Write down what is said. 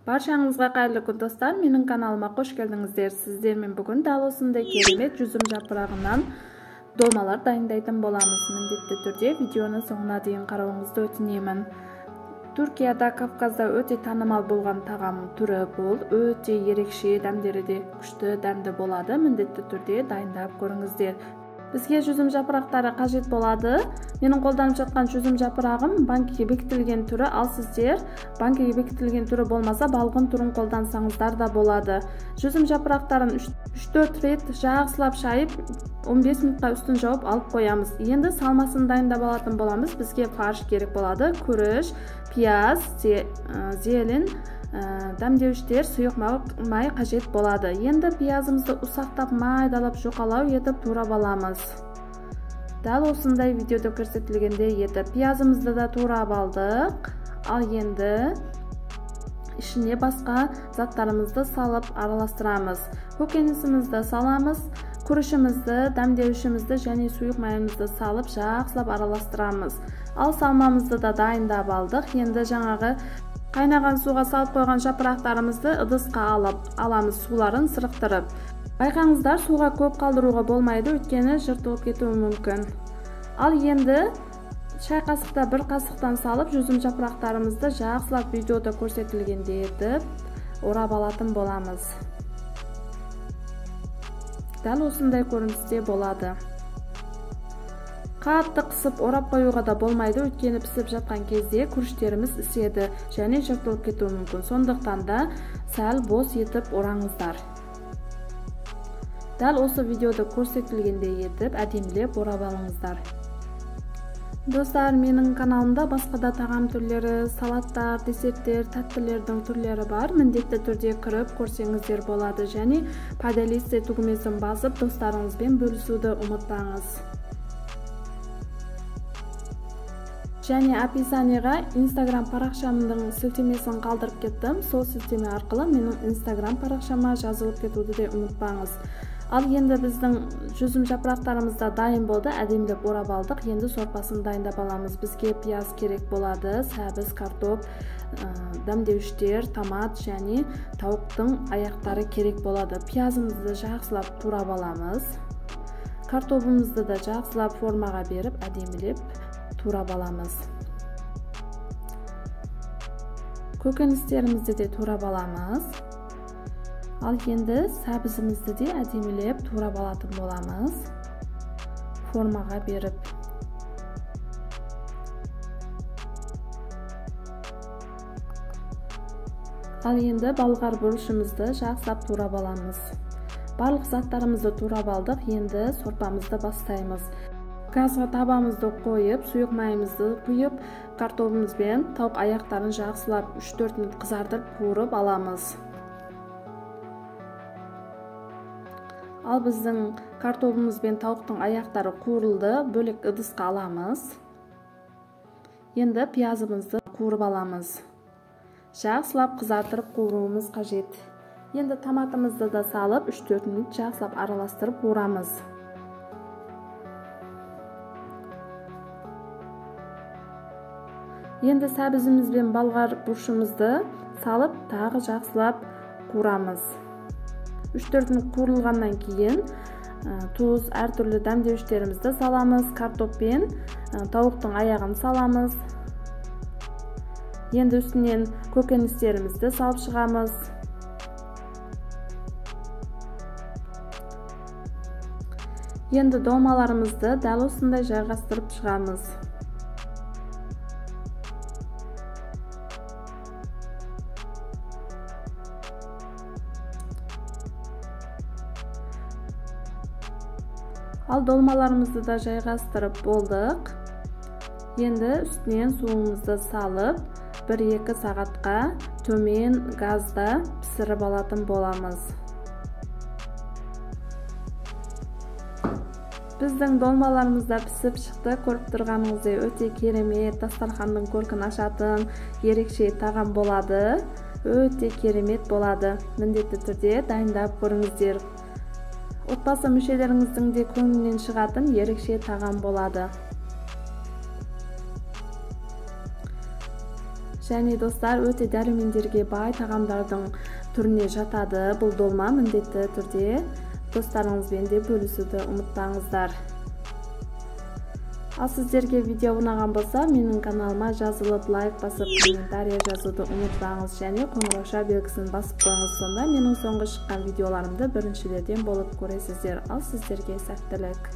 Barşаңызға қайырлы күн достар, менің каналыма қош келдіңіздер. Сіздермен бүгін дәл осындай керемет жүзім жапырағынан долмалар дайындайтын боламыз. Міндетті түрде видеоны соңына дейін қарауыңызды өтінемін. Түркияда, Кавказда өте танымал болған тағам түрі бұл. Өте ерекше, дәмдері де күшті, дәмді болады. Міндетті түрде дайындап көріңіздер. Бізге жүзім жапырақтары қажет болады. Менің қолданып жатқан жүзім жапырағым банкіге бекітілген түрі, ал сіздер банкіге бекітілген түрі болмаса балғын түрін қолдансаңыздар да болады. Жүзім жапырақтарын 3-4 рет жақсылап шайып, 15 минутқа үстін жауып алып қоямыз. Енді салмасын дайындап алатын боламыз. Бізге фарш керек болады. Күріш, пияз, зелень, дәмдеуіштер, сұйық май қажет болады. Енді пиязымызды ұсақтап майдалап жоқалау етіп турап аламыз. Дәл осындай видеода көрсетілгенде етіп пиязымызды да турап алдық. Ал енді ішіне басқа заттарымызды салып араластырамыз. Көкөнісімізді саламыз, күрішімізді, дәмдеуішімізді және сұйық майымызды салып жақсылап араластырамыз. Ал салмамызды да дайындап алдық. Енді жаңағы қайнаған суға салып қойған жапырақтарымызды ыдысқа аламыз, суларын сырықтырып. Байқаңыздар, суға көп қалдыруға болмайды, өйткені жыртылып кетуі мүмкін. Ал енді шай қасықта бір қасықтан салып, жүзім жапырақтарымызды жақсылап видеода көрсетілгенде етіп орап алатын боламыз. Дәл осындай көріністе болады. Қатты қысып орап қоюға да болмайды, өйткені пісіп жатқан кезде күріштеріміз іседі және жыртылып кетуі мүмкін. Сондықтан да сәл бос етіп ораңыздар. Дәл осы видеода көрсетілгенде етіп әдемілеп орап алыңыздар. Достар, менің каналымда басқа да тағам түрлері, салаттар, десерттер, тәттілердің түрлері бар. Міндетті түрде кіріп көрсеңіздер болады және поделиться түгімесін басып достарыңызбен бөлісуді ұмытпаңыз. Және описаниеға Instagram парақшамның сілтемесін қалдырып кеттім. Сол сілтеме арқылы менің Instagram парақшама жазылып кетуді де ұмытпаңыз. Ал енді біздің жүзім жапырақтарымызда дайын болды, әдемілеп орап алдық. Енді сорпасын дайындап аламыз. Бізге пияз керек болады, сәбіз, картоп, дәмдеуіштер, томат және тауықтың аяқтары керек болады. Пиязымызды жақсылап турап аламыз. Картопымызды да жақсылап формаға беріп, әдемілеп турап аламыз. Көкөністерімізді де турап аламыз. Ал енді сәбізімізді де әдемілеп турап алатын боламыз. Формаға беріп. Ал енді болгар бұрышымызды жақсылап турап аламыз. Барлық заттарымызды турап алдық. Енді сорпамызды бастаймыз. Газға табамызды қойып, сұйық майымызды құйып, картопымызбен тауық аяқтарын жақсылап 3-4 минут қызартып қуырып аламыз. Ал біздің картопымыз бен тауықтың аяқтары қуырылды, бөлек ыдысқа аламыз. Енді пиязымызды қуырып аламыз. Жақсылап қызартырып қуыруымыз қажет. Енді томатымызды да салып 3-4 минут жақсылап араластырып қуырамыз. Енді сәбізіміз бен болгар бұрышымызды салып тағы жақсылап қуырамыз. 3-4 минут қуырылғаннан кейін тұз, әртүрлі дәмдеуіштерімізді саламыз, картоп пен тауықтың аяғын саламыз. Енді үстінен көкөністерімізді салып шығамыз. Енді долмаларымызды дәл осындай жайғастырып шығамыз. Ал долмаларымызды да жайғастырып болдық. Енді үстінен суымызды салып, 1-2 сағатқа төмен газда пісіріп алатын боламыз. Біздің долмаларымызда пісіп шықты. Көріп тұрғаныңыздай өте керемет, дастарханның көркін ашатын ерекше тағам болады. Өте керемет болады. Міндетті түрде дайындап көріңіздер. Отбасы мүшелеріңіздің де көңілінен шығатын ерекше тағам болады. Және достар, өте дәрумендерге бай тағамдардың түріне жатады. Бұл долма міндетті түрде достарыңызбен де бөлісуді ұмытпаңыздар. Ал сіздерге видео ұнаған болса, менің каналыма жазылып, лайк басып, комментария жазуды ұмытпаңыз, және қоңырауша белгісін басып қойыңыз. Сонда менің соңғы шыққан видеоларымды біріншілерден болып көресіздер. Ал сіздерге сәттілік.